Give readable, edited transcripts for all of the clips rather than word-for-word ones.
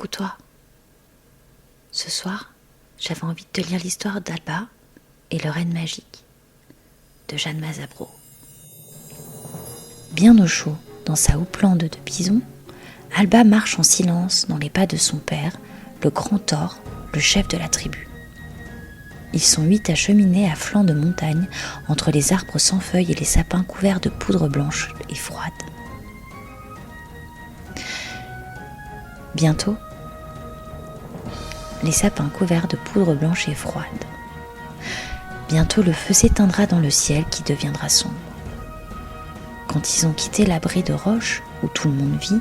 Coucou toi. Ce soir, j'avais envie de te lire l'histoire d'Alba et le renne magique de Jeanne Mazabro. Bien au chaud, dans sa houppelande de bison, Alba marche en silence dans les pas de son père, le grand Thor, le chef de la tribu. Ils sont 8 à cheminer à flanc de montagne entre les arbres sans feuilles et les sapins couverts de poudre blanche et froide. Bientôt, les sapins couverts de poudre blanche et froide. Bientôt le feu s'éteindra dans le ciel qui deviendra sombre. Quand ils ont quitté l'abri de roches où tout le monde vit,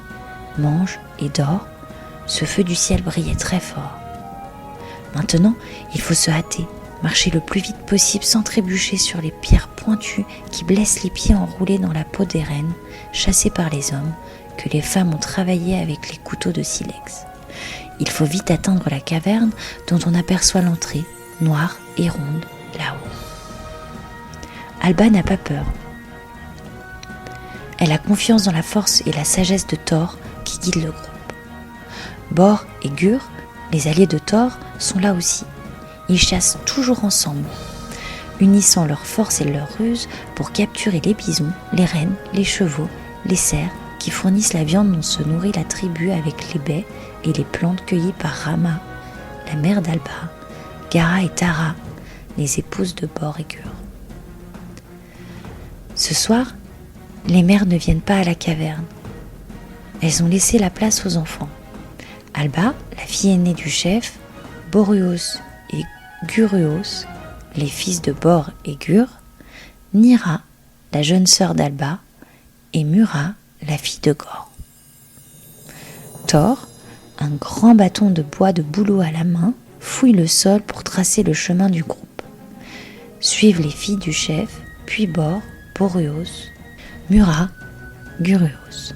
mange et dort, ce feu du ciel brillait très fort. Maintenant, il faut se hâter, marcher le plus vite possible sans trébucher sur les pierres pointues qui blessent les pieds enroulés dans la peau des rennes, chassées par les hommes, que les femmes ont travaillé avec les couteaux de silex. Il faut vite atteindre la caverne dont on aperçoit l'entrée, noire et ronde, là-haut. Alba n'a pas peur. Elle a confiance dans la force et la sagesse de Thor qui guide le groupe. Bor et Gur, les alliés de Thor, sont là aussi. Ils chassent toujours ensemble, unissant leurs forces et leurs ruses pour capturer les bisons, les rennes, les chevaux, les cerfs, qui fournissent la viande dont se nourrit la tribu avec les baies et les plantes cueillies par Rama, la mère d'Alba, Gara et Tara, les épouses de Bor et Gur. Ce soir, les mères ne viennent pas à la caverne. Elles ont laissé la place aux enfants. Alba, la fille aînée du chef, Boruos et Guruos, les fils de Bor et Gur, Nira, la jeune sœur d'Alba, et Mura, la fille de Gor. Thor, un grand bâton de bois de bouleau à la main, fouille le sol pour tracer le chemin du groupe. Suivent les filles du chef, puis Bor, Boruos, Mura, Guruos.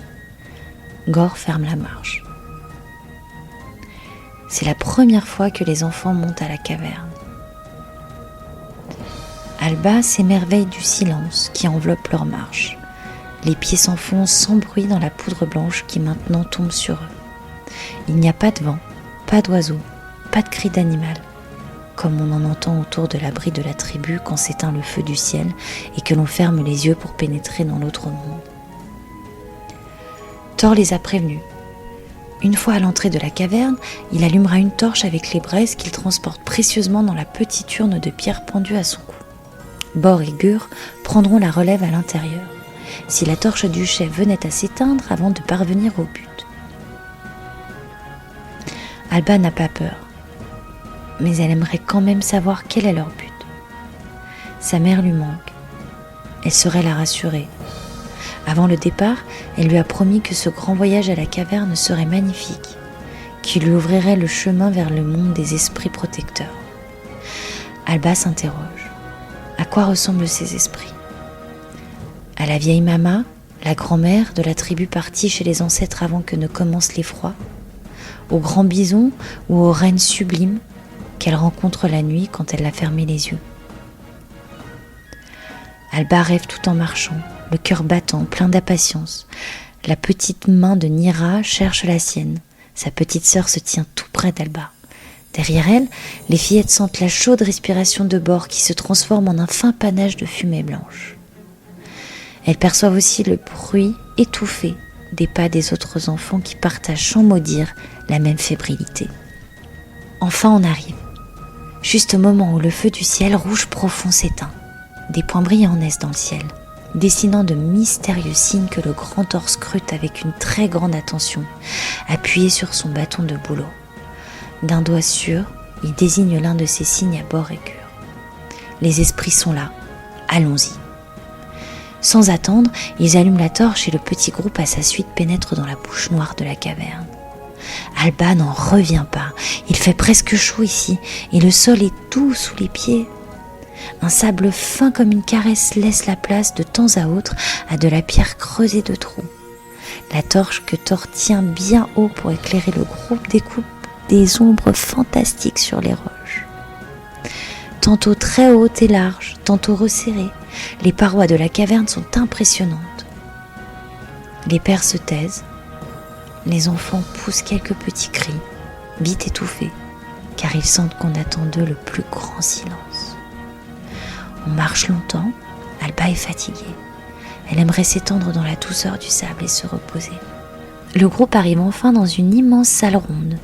Gor ferme la marche. C'est la première fois que les enfants montent à la caverne. Alba s'émerveille du silence qui enveloppe leur marche. Les pieds s'enfoncent sans bruit dans la poudre blanche qui maintenant tombe sur eux. Il n'y a pas de vent, pas d'oiseaux, pas de cri d'animal, comme on en entend autour de l'abri de la tribu quand s'éteint le feu du ciel et que l'on ferme les yeux pour pénétrer dans l'autre monde. Thor les a prévenus. Une fois à l'entrée de la caverne, il allumera une torche avec les braises qu'il transporte précieusement dans la petite urne de pierre pendue à son cou. Bor et Gur prendront la relève à l'intérieur, si la torche du chef venait à s'éteindre avant de parvenir au but. Alba n'a pas peur, mais elle aimerait quand même savoir quel est leur but. Sa mère lui manque. Elle saurait la rassurer. Avant le départ, elle lui a promis que ce grand voyage à la caverne serait magnifique, qu'il lui ouvrirait le chemin vers le monde des esprits protecteurs. Alba s'interroge. À quoi ressemblent ces esprits ? À la vieille Mama, la grand-mère de la tribu partie chez les ancêtres avant que ne commencent les froids, au grand bison ou aux reines sublimes qu'elle rencontre la nuit quand elle a fermé les yeux. Alba rêve tout en marchant, le cœur battant, plein d'impatience. La petite main de Nira cherche la sienne. Sa petite sœur se tient tout près d'Alba. Derrière elle, les fillettes sentent la chaude respiration de Bor qui se transforme en un fin panache de fumée blanche. Elles perçoivent aussi le bruit étouffé des pas des autres enfants qui partagent sans mot dire la même fébrilité. Enfin on arrive, juste au moment où le feu du ciel rouge profond s'éteint. Des points brillants naissent dans le ciel, dessinant de mystérieux signes que le grand Thor scrute avec une très grande attention, appuyé sur son bâton de bouleau. D'un doigt sûr, il désigne l'un de ces signes à Bor et Gur. Les esprits sont là, allons-y. Sans attendre, ils allument la torche et le petit groupe à sa suite pénètre dans la bouche noire de la caverne. Alba n'en revient pas, il fait presque chaud ici et le sol est doux sous les pieds. Un sable fin comme une caresse laisse la place de temps à autre à de la pierre creusée de trous. La torche que Thor tient bien haut pour éclairer le groupe découpe des ombres fantastiques sur les roches. Tantôt très hautes et larges, tantôt resserrées, les parois de la caverne sont impressionnantes. Les pères se taisent, les enfants poussent quelques petits cris, vite étouffés, car ils sentent qu'on attend d'eux le plus grand silence. On marche longtemps, Alba est fatiguée. Elle aimerait s'étendre dans la douceur du sable et se reposer. Le groupe arrive enfin dans une immense salle ronde.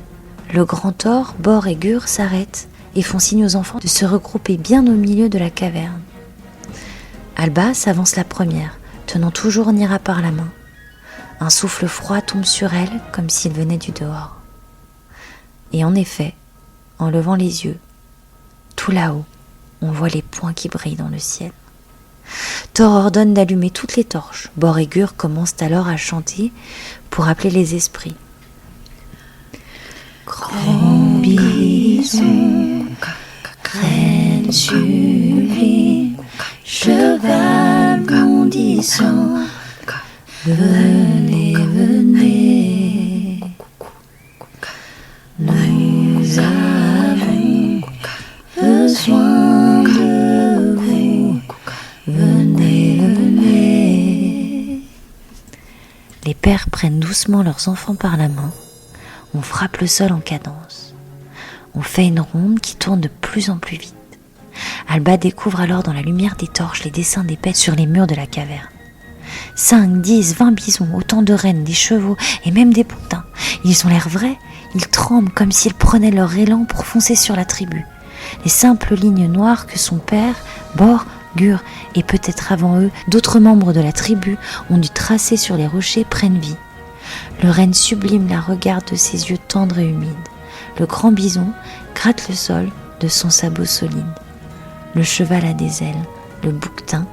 Le grand Thor, Bor et Gur s'arrêtent et font signe aux enfants de se regrouper bien au milieu de la caverne. Alba s'avance la première, tenant toujours Nira par la main. Un souffle froid tombe sur elle comme s'il venait du dehors. Et en effet, en levant les yeux, tout là-haut, on voit les points qui brillent dans le ciel. Thor ordonne d'allumer toutes les torches. Bor et Gur commencent alors à chanter pour appeler les esprits. Grand bison, reine sublime, cheval bondissant, venez, venez, nous avons besoin de vous, venez, venez. Les pères prennent doucement leurs enfants par la main. On frappe le sol en cadence. On fait une ronde qui tourne de plus en plus vite. Alba découvre alors dans la lumière des torches les dessins des bêtes sur les murs de la caverne. 5, 10, 20 bisons, autant de rennes, des chevaux et même des pontins. Ils ont l'air vrais, ils tremblent comme s'ils prenaient leur élan pour foncer sur la tribu. Les simples lignes noires que son père, Bor, Gur et peut-être avant eux, d'autres membres de la tribu ont dû tracer sur les rochers prennent vie. Le renne sublime la regarde de ses yeux tendres et humides. Le grand bison gratte le sol de son sabot solide. Le cheval a des ailes. Le bouquetin,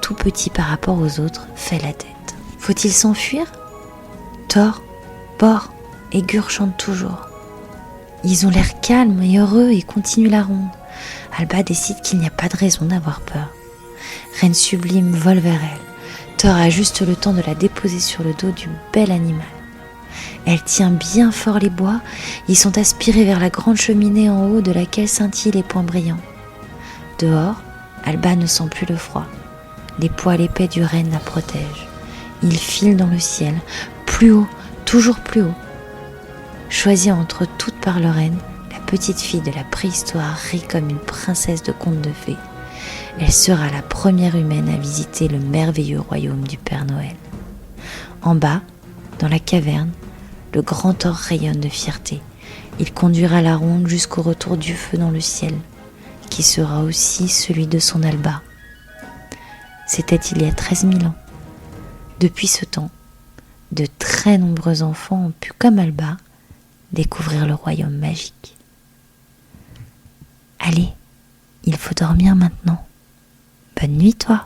tout petit par rapport aux autres, fait la tête. Faut-il s'enfuir ? Thor, Bor et Gur chantent toujours. Ils ont l'air calmes et heureux et continuent la ronde. Alba décide qu'il n'y a pas de raison d'avoir peur. Reine sublime vole vers elle. Thor a juste le temps de la déposer sur le dos du bel animal. Elle tient bien fort les bois, ils sont aspirés vers la grande cheminée en haut de laquelle scintillent les points brillants. Dehors, Alba ne sent plus le froid. Les poils épais du renne la protègent. Il file dans le ciel, plus haut, toujours plus haut. Choisie entre toutes par le renne, la petite fille de la préhistoire rit comme une princesse de conte de fées. Elle sera la première humaine à visiter le merveilleux royaume du Père Noël. En bas, dans la caverne, le grand Thor rayonne de fierté. Il conduira la ronde jusqu'au retour du feu dans le ciel, qui sera aussi celui de son Alba. C'était il y a 13 000 ans. Depuis ce temps, de très nombreux enfants ont pu, comme Alba, découvrir le royaume magique. Allez, il faut dormir maintenant. Bonne nuit, toi.